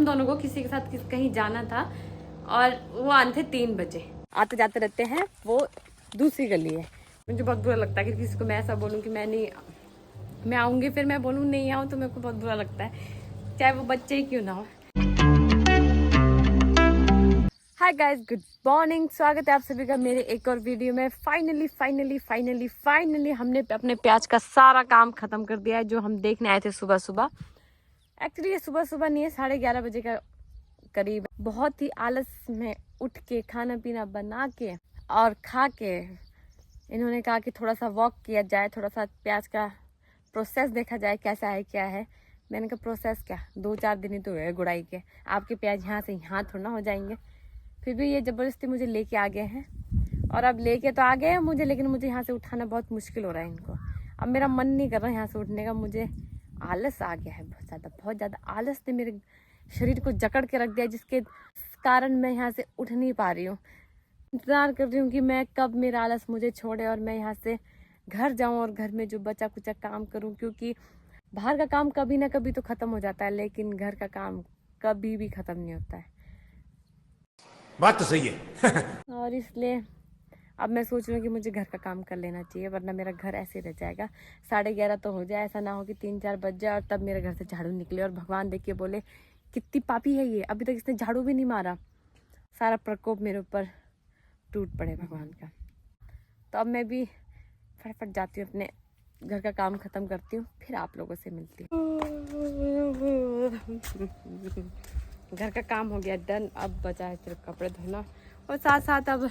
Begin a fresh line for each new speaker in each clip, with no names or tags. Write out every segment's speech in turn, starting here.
हम दोनों को किसी के साथ कहीं जाना था और वो आने थे 3 बजे। आते जाते रहते हैं, वो दूसरी गली है। मुझे बहुत बुरा लगता है कि किसी को मैं ऐसा बोलूँ कि मैं आऊँगी, फिर मैं बोलूँ नहीं आऊँ, तो मेरे को बहुत बुरा लगता है, चाहे वो बच्चे ही क्यों ना हो। Hi guys, good morning. स्वागत है आप सभी का मेरे एक और वीडियो में। फाइनली हमने अपने प्याज का सारा काम खत्म कर दिया है, जो हम देखने आए थे सुबह सुबह। एक्चुअली ये सुबह सुबह नहीं है, 11:30 बजे का करीब। बहुत ही आलस में उठ के खाना पीना बना के और खा के इन्होंने कहा कि थोड़ा सा वॉक किया जाए, थोड़ा सा प्याज का प्रोसेस देखा जाए कैसा है क्या है। मैंने कहा प्रोसेस क्या, 2-4 दिन ही तो हुए गुड़ाई के, आपके प्याज यहाँ से यहाँ थोड़ा ना हो जाएंगे। फिर भी ये ज़बरदस्ती मुझे लेके आ गए हैं, और अब लेके तो आ गए हैं मुझे, लेकिन मुझे यहाँ से उठाना बहुत मुश्किल हो रहा है इनको। अब मेरा मन नहीं कर रहा यहाँ से उठने का, मुझे आलस आ गया है बहुत ज़्यादा आलस ने मेरे शरीर को जकड़ के रख दिया, जिसके कारण मैं यहाँ से उठ नहीं पा रही हूँ। इंतज़ार कर रही हूँ कि मैं कब मेरा आलस मुझे छोड़े और मैं यहाँ से घर जाऊँ और घर में जो बचा कुचा काम करूँ, क्योंकि बाहर का काम कभी ना कभी तो ख़त्म हो जाता है, लेकिन घर का काम कभी भी ख़त्म नहीं होता है।
बात तो सही है।
और इसलिए अब मैं सोच रही हूँ कि मुझे घर का काम कर लेना चाहिए, वरना मेरा घर ऐसे रह जाएगा। 11:30 तो हो जाए, ऐसा ना हो कि 3-4 बज जाए और तब मेरे घर से झाड़ू निकले और भगवान देख के बोले कितनी पापी है ये, अभी तक इसने झाड़ू भी नहीं मारा। सारा प्रकोप मेरे ऊपर टूट पड़े भगवान का। तो अब मैं भी फटाफट जाती हूँ, अपने घर का काम ख़त्म करती हूँ, फिर आप लोगों से मिलती हूँ। घर का काम हो गया डन, अब बचा है सिर्फ कपड़े धोना, और साथ साथ अब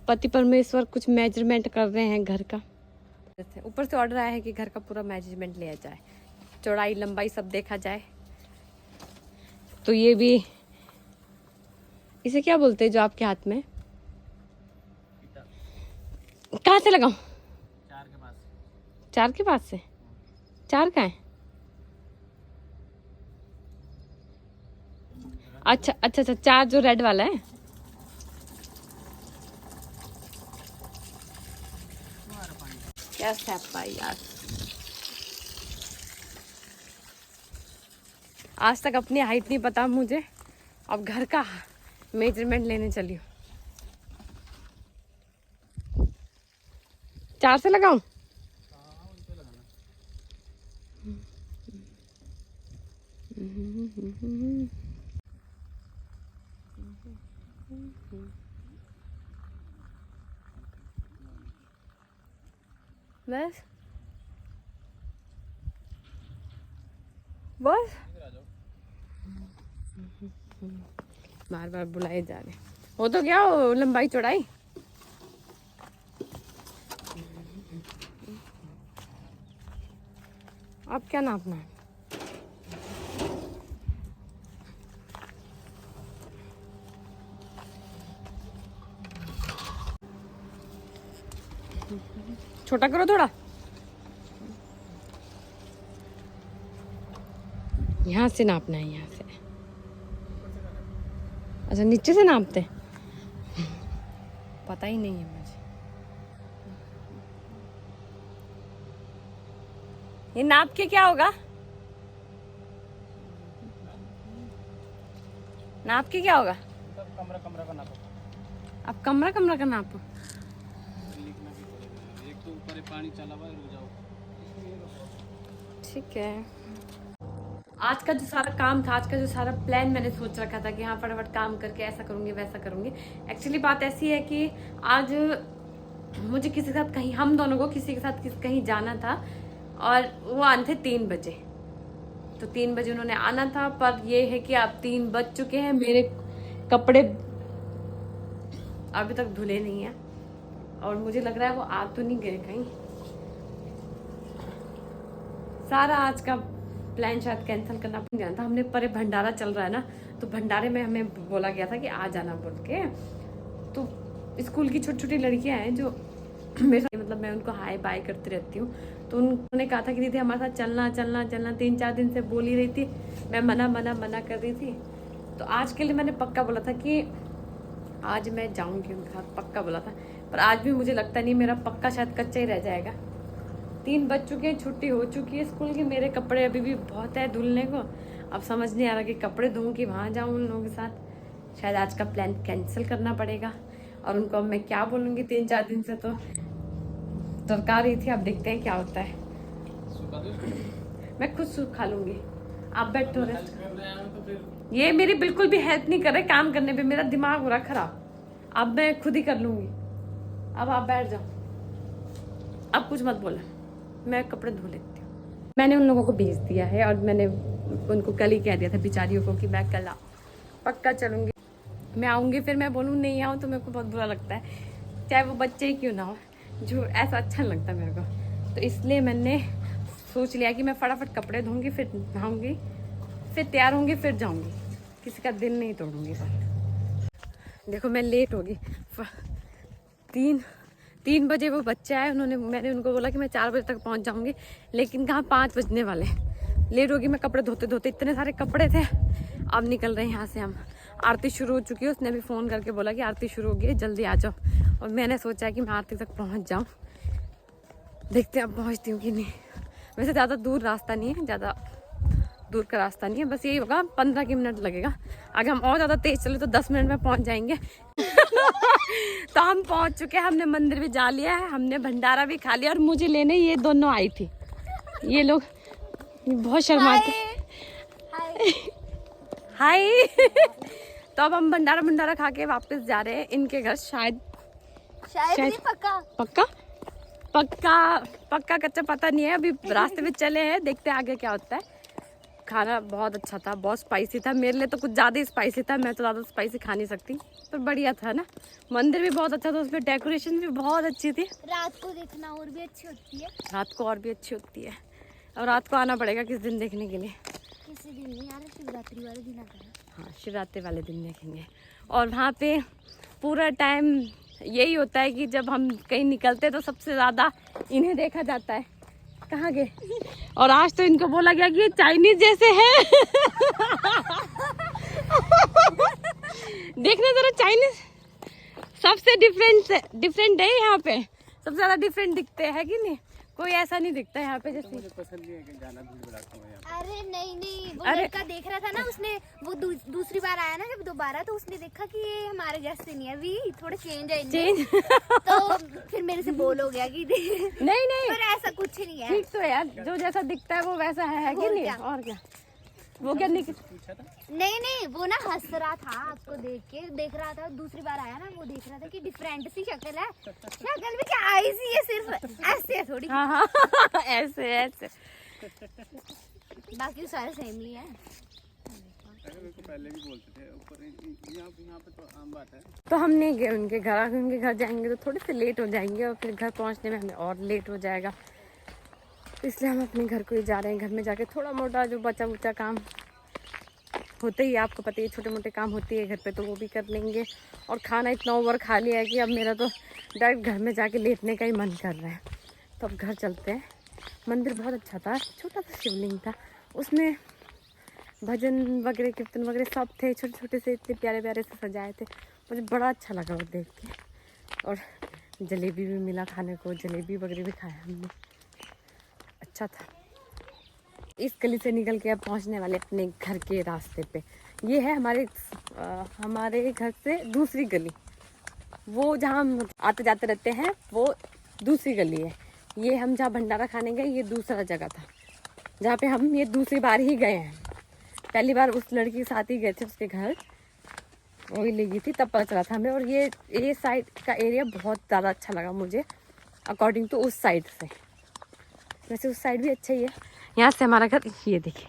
पति परमेश्वर कुछ मेजरमेंट कर रहे हैं घर का। ऊपर से ऑर्डर आया है कि घर का पूरा मेजरमेंट लिया जाए, चौड़ाई लंबाई सब देखा जाए। तो ये भी, इसे क्या बोलते हैं जो आपके हाथ में, कहाँ से लगाऊं? 4 के पास से। 4 का है? अच्छा, 4 जो रेड वाला है। क्या स्यापा यार, आज तक अपनी हाइट नहीं पता मुझे, अब घर का मेजरमेंट लेने चली हूँ। 4 से लगाऊं? बस बस बार बार बुलाए जा रहे। हो तो क्या हो लंबाई चौड़ाई? अब क्या नापना है? छोटा करो थोड़ा, यहाँ से नापना है, यहाँ से। अच्छा, नीचे से नापते? पता ही नहीं है मुझे। ये नाप के क्या होगा? नाप के क्या होगा?
कमरा का नापो।
अब कमरा का नापो।
एक तो ऊपर पानी चला हुआ है, रुक जाओ।
ठीक है। आज का जो सारा काम था, आज का जो सारा प्लान मैंने सोच रखा था कि हाँ फटाफट काम करके ऐसा करूँगी वैसा करूँगी। एक्चुअली बात ऐसी है कि आज मुझे किसी के साथ कहीं, हम दोनों को किसी के साथ कहीं जाना था, और वो आने थे 3 बजे। तो 3 बजे उन्होंने आना था, पर ये है कि अब 3 बज चुके हैं, मेरे कपड़े अभी तक धुले नहीं हैं, और मुझे लग रहा है वो आ तो नहीं गए कहीं। सारा आज का प्लान शायद कैंसिल करना पड़ गया था। हमने परे भंडारा चल रहा है ना, तो भंडारे में हमें बोला गया था कि आ जाना बोल के। तो स्कूल की छोटी छोटी लड़कियां हैं जो मेरे साथ, मतलब मैं उनको हाय बाय करती रहती हूँ, तो उन्होंने कहा था कि दीदी हमारे साथ चलना चलना चलना, 3-4 दिन से बोल ही रही थी, मैं मना कर रही थी। तो आज के लिए मैंने पक्का बोला था कि आज मैं जाऊँगी उनके साथ, पक्का बोला था। पर आज भी मुझे लगता नहीं, मेरा पक्का शायद कच्चा ही रह जाएगा। 3 बज चुके हैं, छुट्टी हो चुकी है स्कूल की, मेरे कपड़े अभी भी बहुत है धुलने को। अब समझ नहीं आ रहा कि कपड़े धोऊं कि वहाँ जाऊँ उन लोगों के साथ। शायद आज का प्लान कैंसिल करना पड़ेगा। और उनको अब मैं क्या बोलूँगी, 3-4 दिन से तो दरकार ही थी। अब देखते हैं क्या होता है। मैं खुद सूप खा लूँगी, आप बैठो रेस्ट। ये मेरी बिल्कुल भी हेल्प नहीं कर रहे काम करने पे, मेरा दिमाग हो रहा खराब। अब मैं खुद ही कर लूँगी। अब आप बैठ जाओ, अब कुछ मत बोला, मैं कपड़े धो लेती हूँ। मैंने उन लोगों को भेज दिया है और मैंने उनको कल ही कह दिया था बेचारियों को कि मैं कल पक्का चलूँगी। मैं आऊँगी, फिर मैं बोलूँ नहीं आऊँ तो मेरे को बहुत बुरा लगता है, चाहे वो बच्चे ही क्यों ना हो। जो ऐसा अच्छा नहीं लगता मेरे को। तो इसलिए मैंने सोच लिया कि मैं फटाफट कपड़े धोऊंगी, फिर नहाऊंगी, फिर तैयार होंगी, फिर जाऊंगी। किसी का दिन नहीं तोड़ूंगी सर। देखो मैं लेट होगी। 3 बजे वो बच्चे आए, मैंने उनको बोला कि मैं 4 बजे तक पहुंच जाऊंगी, लेकिन कहाँ 5 बजने वाले। लेट होगी। मैं कपड़े धोते धोते, इतने सारे कपड़े थे। अब निकल रहे हैं यहाँ से हम। आरती शुरू हो चुकी है, उसने भी फ़ोन करके बोला कि आरती शुरू हो गई है, जल्दी आ जाओ। और मैंने सोचा कि मैं आरती तक पहुँच जाऊँ। देखते हैं अब पहुँचती हूँ कि नहीं। वैसे ज़्यादा दूर रास्ता नहीं है, ज़्यादा दूर का रास्ता नहीं है, बस यही होगा 15 मिनट लगेगा। अगर हम और ज़्यादा तेज़ चले तो 10 मिनट में पहुँच जाएंगे। तो हम पहुँच चुके हैं, हमने मंदिर भी जा लिया है, हमने भंडारा भी खा लिया। और मुझे लेने ये दोनों आई थी, ये लोग बहुत शर्माते। हाय। तो अब हम भंडारा खा के वापस जा रहे हैं इनके घर। शायद नहीं, पक्का कच्चा पता नहीं है, अभी रास्ते में चले हैं, देखते हैं आगे क्या होता है। खाना बहुत अच्छा था, बहुत स्पाइसी था। मेरे लिए तो कुछ ज़्यादा ही स्पाइसी था, मैं तो ज़्यादा स्पाइसी खा नहीं सकती, पर बढ़िया था ना। मंदिर भी बहुत अच्छा था, उसमें डेकोरेशन भी बहुत अच्छी थी।
रात को देखना और भी अच्छी होती है।
रात को और भी अच्छी होती है, और रात को आना पड़ेगा किस दिन देखने के लिए।
किसी दिन नहीं यार, शिवरात्रि वाले दिन आता है।
हाँ, शिवरात्रि वाले दिन देखेंगे। और वहाँ पे पूरा टाइम यही होता है कि जब हम कहीं निकलते तो सबसे ज़्यादा इन्हें देखा जाता है। कहाँ गए? और आज तो इनको बोला गया कि ये चाइनीज जैसे है। देखने जरा, चाइनीज सबसे डिफरेंट है यहाँ पे, सबसे ज़्यादा डिफरेंट दिखते हैं कि नहीं? कोई ऐसा नहीं दिखता यहाँ पे जैसे।
मुझे पसंद नहीं है कि जाना भीड़ भड़ाका में यहाँ।
अरे नहीं, वो
अरे
लड़का देख रहा था ना, उसने वो दूसरी बार आया ना जब दोबारा, तो उसने देखा कि ये हमारे जैसे नहीं है, अभी थोड़ा चेंज है इनमें। तो फिर मेरे से बोल हो गया कि
नहीं
पर ऐसा कुछ नहीं है।
ठीक तो है यार, जो जैसा दिखता है वो वैसा है कि नहीं? और क्या वो क्या
नहीं, वो ना हंस रहा था आपको देख रहा था। दूसरी बार आया ना, वो देख रहा था कि डिफरेंट सी शक्ल है। शक्ल भी क्या आई सी है, सिर्फ ऐसे है थोड़ी।
हाँ ऐसे
बाकी सारे सेम ही है।
मेरे को पहले भी बोलते थे ऊपर, यहाँ पे तो आम बात है।
तो हम नहीं गए उनके घर। आगे उनके घर जाएंगे तो थोड़े से लेट हो जाएंगे, और फिर घर पहुंचने में हमें और लेट हो जाएगा। इसलिए हम अपने घर को ही जा रहे हैं। घर में जाके थोड़ा मोटा जो बचा काम होते ही, आपको पता है छोटे मोटे काम होती है घर पे, तो वो भी कर लेंगे। और खाना इतना ओवर खा लिया है कि अब मेरा तो डायरेक्ट घर में जाके लेटने का ही मन कर रहा है। तो अब घर चलते हैं। मंदिर बहुत अच्छा था, छोटा सा शिवलिंग था, उसमें भजन वगैरह कीर्तन वगैरह सब थे, छोटे छोटे से, इतने प्यारे प्यारे से सजाए थे। मुझे बड़ा अच्छा लगा वो देख के। और जलेबी भी मिला खाने को, जलेबी वगैरह भी खाया हमने, अच्छा था। इस गली से निकल के अब पहुंचने वाले अपने घर के रास्ते पे। ये है हमारे घर से दूसरी गली, वो जहाँ हम आते जाते रहते हैं वो दूसरी गली है। ये हम जहाँ भंडारा खाने गए ये दूसरा जगह था, जहाँ पे हम ये दूसरी बार ही गए हैं। पहली बार उस लड़की के साथ ही गए थे उसके घर, वही ले गई थी, तब पता चला था हमें। और ये साइड का एरिया बहुत ज़्यादा अच्छा लगा मुझे, अकॉर्डिंग टू उस साइड से। वैसे उस साइड भी अच्छा ही है। यहाँ से हमारा घर ये देखिए,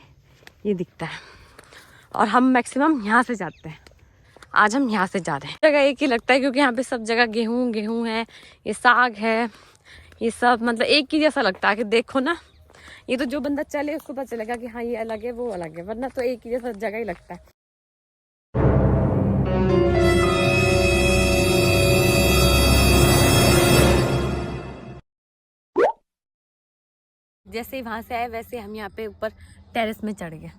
ये दिखता है। और हम मैक्सिमम यहाँ से जाते हैं। आज हम यहाँ से जा रहे हैं। जगह एक ही लगता है क्योंकि यहाँ पे सब जगह गेहूँ है, ये साग है, ये सब मतलब एक ही जैसा लगता है कि देखो ना, ये तो जो बंदा चले उसको पता चलेगा कि हाँ ये अलग है वो अलग है, वरना तो एक ही जैसा जगह ही लगता है। जैसे ही वहाँ से आए वैसे हम यहाँ पे ऊपर टेरेस में चढ़ गए।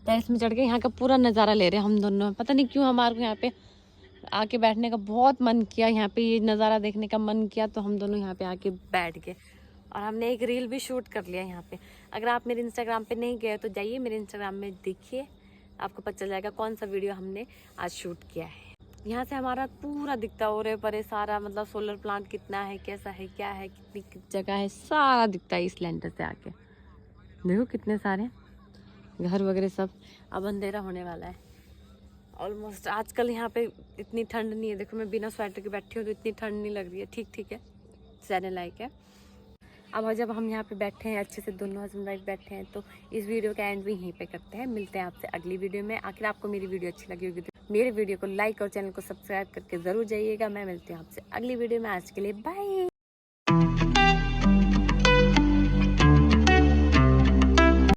टेरेस में चढ़ के यहाँ का पूरा नज़ारा ले रहे हैं हम दोनों। पता नहीं क्यों हमारे को यहाँ पे आके बैठने का बहुत मन किया, यहाँ पे ये नज़ारा देखने का मन किया, तो हम दोनों यहाँ पे आके बैठ गए। और हमने एक रील भी शूट कर लिया यहाँ पे। अगर आप मेरे इंस्टाग्राम पे नहीं गए तो जाइए मेरे इंस्टाग्राम में देखिए, आपको पता चल जाएगा कौन सा वीडियो हमने आज शूट किया है। यहाँ से हमारा पूरा दिखता है ओरे परे सारा, मतलब सोलर प्लांट कितना है, कैसा है, क्या है, कितनी जगह है, सारा दिखता है इस लैंडर से आके। देखो कितने सारे घर वगैरह सब। अब अंधेरा होने वाला है ऑलमोस्ट। आजकल यहाँ पे इतनी ठंड नहीं है, देखो मैं बिना स्वेटर के बैठी हूँ तो इतनी ठंड नहीं लग रही है, ठीक ठीक है, सहने लायक है। अब जब हम यहाँ पे बैठे हैं अच्छे से, दोनों हस्बैंड वाइफ बैठे हैं, तो इस वीडियो का एंड भी यहीं पे करते हैं। मिलते हैं आपसे अगली वीडियो में। आखिर आपको मेरी वीडियो अच्छी लगी होगी तो मेरे वीडियो को लाइक और चैनल को सब्सक्राइब करके ज़रूर जाइएगा। मैं मिलती हूँ आपसे अगली वीडियो में। आज के लिए बाय।